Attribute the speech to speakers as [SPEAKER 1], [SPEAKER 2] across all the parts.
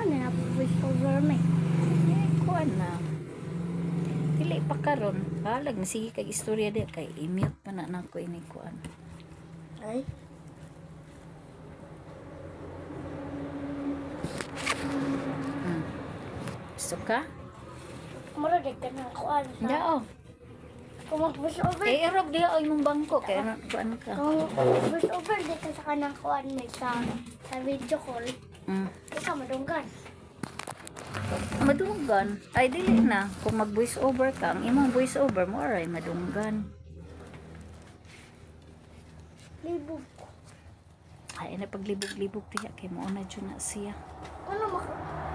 [SPEAKER 1] na voice over me.
[SPEAKER 2] Kuan na. Dili pa karon. Halag na sige kay istorya di kay i-mute pa na nako ini kuan.
[SPEAKER 1] Ay.
[SPEAKER 2] Gusto ka?
[SPEAKER 1] Mura di ka na kuan.
[SPEAKER 2] Dao.
[SPEAKER 1] Kung mag-voice over.
[SPEAKER 2] Eh irog di ay mong bangko kay ano kuan ka.
[SPEAKER 1] Kung voice over di ka sa kanang kuan ni sa video call. Ikaw madunggan.
[SPEAKER 2] Madunggan. Ay dili na kung mag voice over ka, ang imong voice over mo aray madunggan.
[SPEAKER 1] Libog.
[SPEAKER 2] Ay na paglibog-libog diha kay mo na jud na siya.
[SPEAKER 1] Ano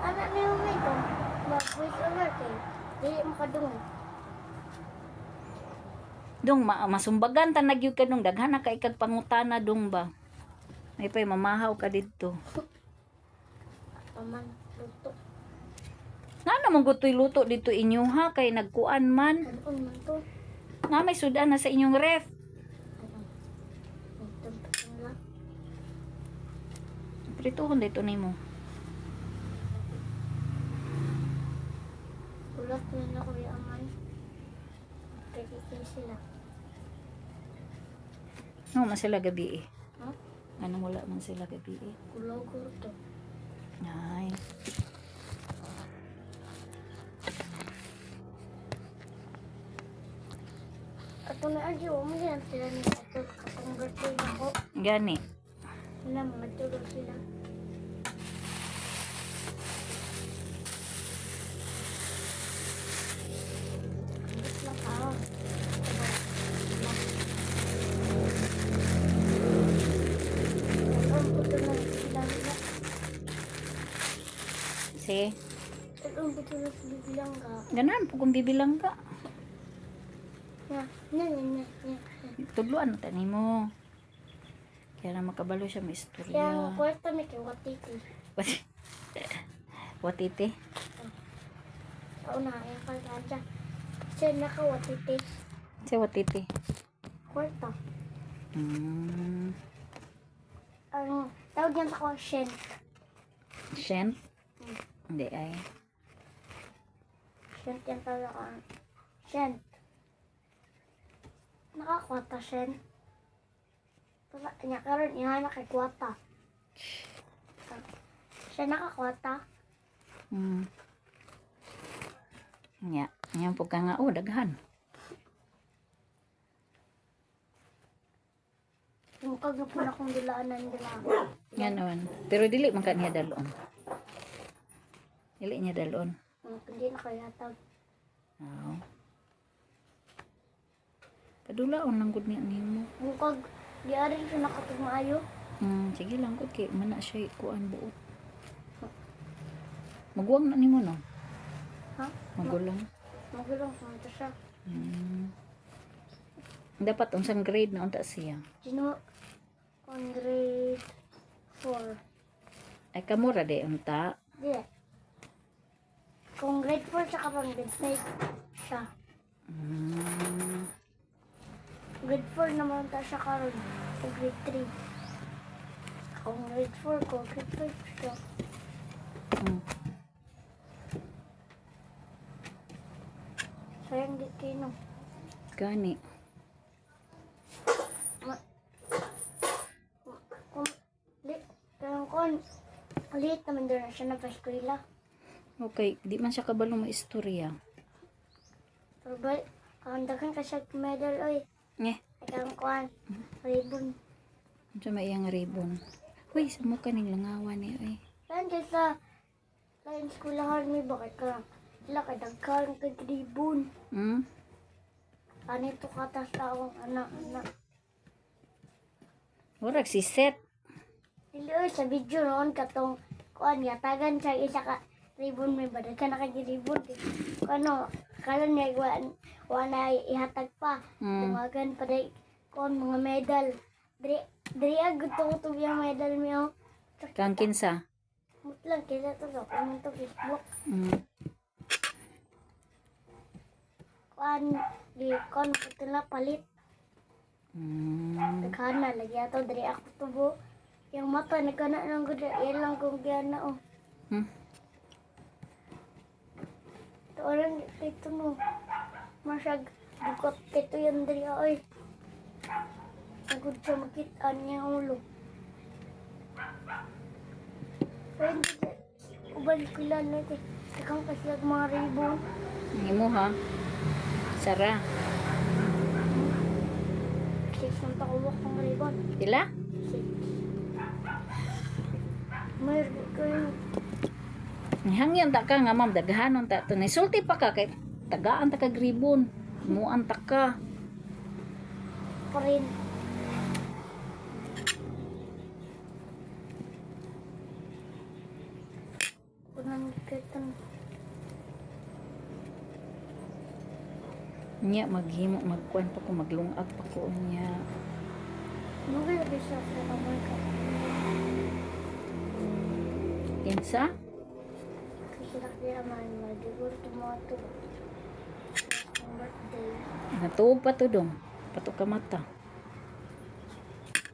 [SPEAKER 1] anak niyo may ko? Mag-voice over kay. Dili makadunggan.
[SPEAKER 2] Dong masumbagan ta nagyud ka nung daghan na kay kag pangutana dong ba. May pay mamahaw ka didto.
[SPEAKER 1] Paman luto.
[SPEAKER 2] Nga naman gutoy luto dito inyo ha kay nagkuan man.
[SPEAKER 1] Kanon man to.
[SPEAKER 2] Nga may sudan na sa inyong ref. Prituhon dito nimo.
[SPEAKER 1] Ulat na ko yung amay. Kaya sila.
[SPEAKER 2] No man sila gabi eh.
[SPEAKER 1] Ha?
[SPEAKER 2] Ano wala man sila gabi eh.
[SPEAKER 1] Kulaw ko to.
[SPEAKER 2] Ay.
[SPEAKER 1] Ato na adyo, umayan sila ni ato katong birthday ako.
[SPEAKER 2] Gani.
[SPEAKER 1] Sila mga tulog sila. Ambot lang ako. Ang puto na sila nila.
[SPEAKER 2] Si
[SPEAKER 1] Ang puto na sila bilang ka.
[SPEAKER 2] ganan po kung bibilang ka.
[SPEAKER 1] Nya.
[SPEAKER 2] Tudloan na nimo. Kaya na makabalo siya may
[SPEAKER 1] Kaya
[SPEAKER 2] istorya.
[SPEAKER 1] kwarta may kiwatiti.
[SPEAKER 2] Watite.
[SPEAKER 1] Ako na, yung kalkada. Siya nakawatiti.
[SPEAKER 2] Si watite.
[SPEAKER 1] Kwarta. Ang tawag yan sa conscient.
[SPEAKER 2] Shen? Hindi ay.
[SPEAKER 1] Sient yan tawag ako. Sient. Nakakwata, Sient. Pala, niya karon iha na kay kwata. Siya nakakwata.
[SPEAKER 2] Nya, nya po ka nga daghan.
[SPEAKER 1] Mukag na po na kong dilaanan nila.
[SPEAKER 2] Ganon. Pero dili man ka niya dalon. Dili niya dalon.
[SPEAKER 1] Hindi na kaya tawag.
[SPEAKER 2] Oo. Padulaon lang gud niya nimo.
[SPEAKER 1] Mukag, di arin siya nakatumayo.
[SPEAKER 2] Sige lang gud kay mana siya kuan buot. Magwang na nimo no.
[SPEAKER 1] Ha?
[SPEAKER 2] Magulang.
[SPEAKER 1] Magulong pumunta siya.
[SPEAKER 2] Dapat unsang grade na unta siya.
[SPEAKER 1] Sino? On grade 4.
[SPEAKER 2] Ay kamura de unta.
[SPEAKER 1] Di. Kung grade 4 siya kapag grade 5 siya. Grade 4 naman ta siya karon. O grade 3. Kung grade 4 ko, grade 5 siya. Sayang di kino.
[SPEAKER 2] Gani.
[SPEAKER 1] Liit naman doon na siya na pa-eskwela.
[SPEAKER 2] Okay, di man siya kabalo mo istorya.
[SPEAKER 1] Pero ba, kakandakan ka siya medal, oy.
[SPEAKER 2] Nye,
[SPEAKER 1] Ikang kuhan, ribbon.
[SPEAKER 2] unsa may iyang ribbon. Huy, sa mukha ning langawan ni ay.
[SPEAKER 1] Saan dyan sa eskulahan may bakit ka? Sila kadagkan ka ribbon. Ano ito katas tawang anak.
[SPEAKER 2] Murag si Seth.
[SPEAKER 1] Dili, oy, sa video noon katong kuhan, yatagan siya isa ka ribbon may badag ka nakagiribon. Ano, kala niya wala ihatag pa. Tumagan pa rin kuhan mga medal. Diri agad to yung medal mo.
[SPEAKER 2] Kang kinsa?
[SPEAKER 1] Mutlang kaya to so, kung to Facebook. Kuhan, di kuhan ito na palit. Nagkana, lagi ato, diri ako tubo. Yung mata, nagkana ng guda, yan lang kung gana, oh. Orang dito no. Masyag bukot dito yan dali ay. Agud siya makita niya ang ulo. Pero hindi siya. Ubalik ko lang natin. Ikang kasi mga ribbon.
[SPEAKER 2] Ang imo ha. Sara.
[SPEAKER 1] Six ang takawak ng ribbon.
[SPEAKER 2] Pila?
[SPEAKER 1] Six. Mayroon ko yung
[SPEAKER 2] Hangyan ta ka nga ma'am, daghanon ta. Nisulti pa ka kay tagaan ta ka gribon. Muan ta ka.
[SPEAKER 1] pa rin. Unang kita
[SPEAKER 2] Nya maghimo magkuan pa ko maglungag pa ko nya.
[SPEAKER 1] Mungkin lebih sa kamay ka.
[SPEAKER 2] Kinsa?
[SPEAKER 1] Kasi nakira man, madigor tumato. Ang birthday.
[SPEAKER 2] Natuog pa to dong. Pato ka mata.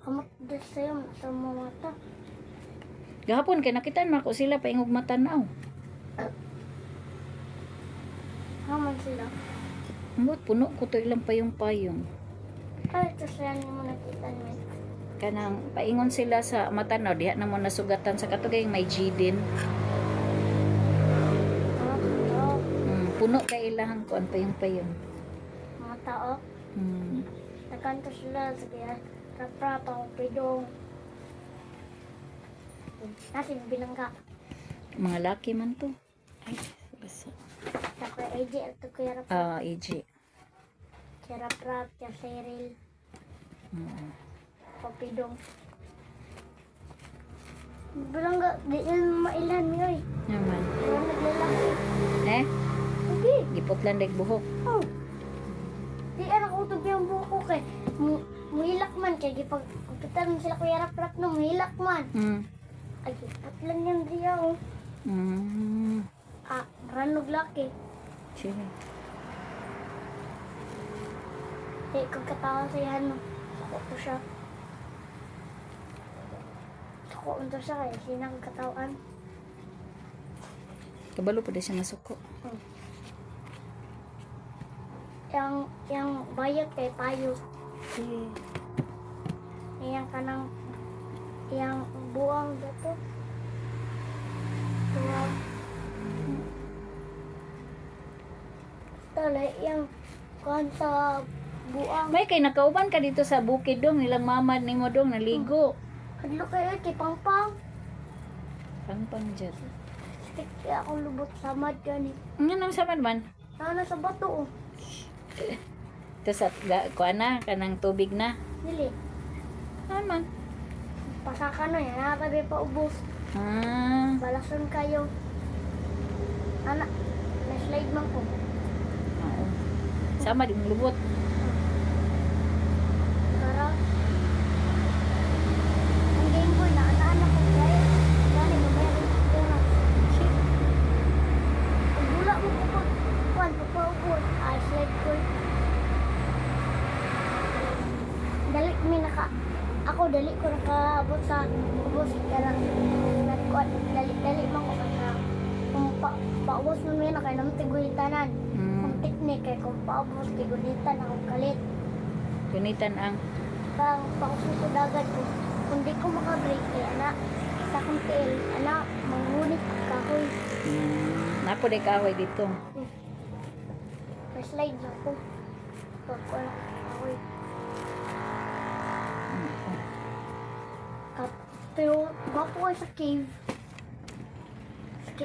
[SPEAKER 1] Kamat din sa'yo, sa mga mata.
[SPEAKER 2] Gahapon kay nakita na ako sila paingog mata na.
[SPEAKER 1] Haman sila.
[SPEAKER 2] Ambot puno ko to ilang payong-payong.
[SPEAKER 1] Ay, ito sila niyo mo nakita niyo.
[SPEAKER 2] Kanang paingon sila sa mata na diha na mo nasugatan sa katugay may G din.
[SPEAKER 1] Mga tao.
[SPEAKER 2] Puno kay ilahang kuan payong-payong.
[SPEAKER 1] Mga tao. Nakanto sila. Sige, rap-rap ako pidong. Nasi bilangga.
[SPEAKER 2] Mga laki man to. Ay, basa.
[SPEAKER 1] Tapos AJ ito kaya rap.
[SPEAKER 2] EG.
[SPEAKER 1] Kaya rap-rap, kaya Cyril. Papidong. Bilangga, di yan mailan yoy.
[SPEAKER 2] Naman.
[SPEAKER 1] Kaya naglalaki.
[SPEAKER 2] Eh,
[SPEAKER 1] Okay.
[SPEAKER 2] giputlan dag buhok.
[SPEAKER 1] Oh. Di anak utog yung buko kay muhilak man kay gipag kupitan mo sila kuya rap-rap no muhilak man. Ay, at lang yan diya oh. Ranog laki.
[SPEAKER 2] Sige.
[SPEAKER 1] Eh, kung katawa sa yan no. Sako ko siya. Sako unto siya kaya sinang katawan.
[SPEAKER 2] Kabalo pa din siya nasuko.
[SPEAKER 1] Yang bayot kay payo.
[SPEAKER 2] Sige.
[SPEAKER 1] Yang kanang yang buang dito. Buang. Tala yang kuhan sa buang.
[SPEAKER 2] May kay nakauban ka dito sa bukid dong ilang mamad nimo dong naligo.
[SPEAKER 1] Kadlo kayo kay Pangpang.
[SPEAKER 2] Pangpang jud.
[SPEAKER 1] Sakit kaya ako lubot sa mad gani.
[SPEAKER 2] Nga nang samad man.
[SPEAKER 1] Nana sa bato oh.
[SPEAKER 2] Ito sa kuan na kanang tubig na.
[SPEAKER 1] Dili.
[SPEAKER 2] Naman.
[SPEAKER 1] Pasaka no yan. Nakatabi pa ubos. Balason kayo. Anak. Na-slide man ko.
[SPEAKER 2] Oo. Sama din lubot.
[SPEAKER 1] Kara. Ang Game Boy na anak ko kaya. Gani mo meron ko na. Ang gula mo ko pag kuhan pagpaubos. Slide ko. Dali mi naka. Ako dali ko nakaabot sa ubos. Kaya nagkuhan. Dali man ko kaya. Kung paubos mo na kaya naman tiguhitanan. Kung teknik kaya kung paubos tiguhitan ako kalit.
[SPEAKER 2] Gunitan ang
[SPEAKER 1] Pang pangsusudagan ko. Kung di ko makabreak eh, anak, sa kong tail, anak, mangunit kahoy.
[SPEAKER 2] napo day kahoy dito.
[SPEAKER 1] May slide na ko. Pag wala kahoy. Pero, gwapo ko sa cave.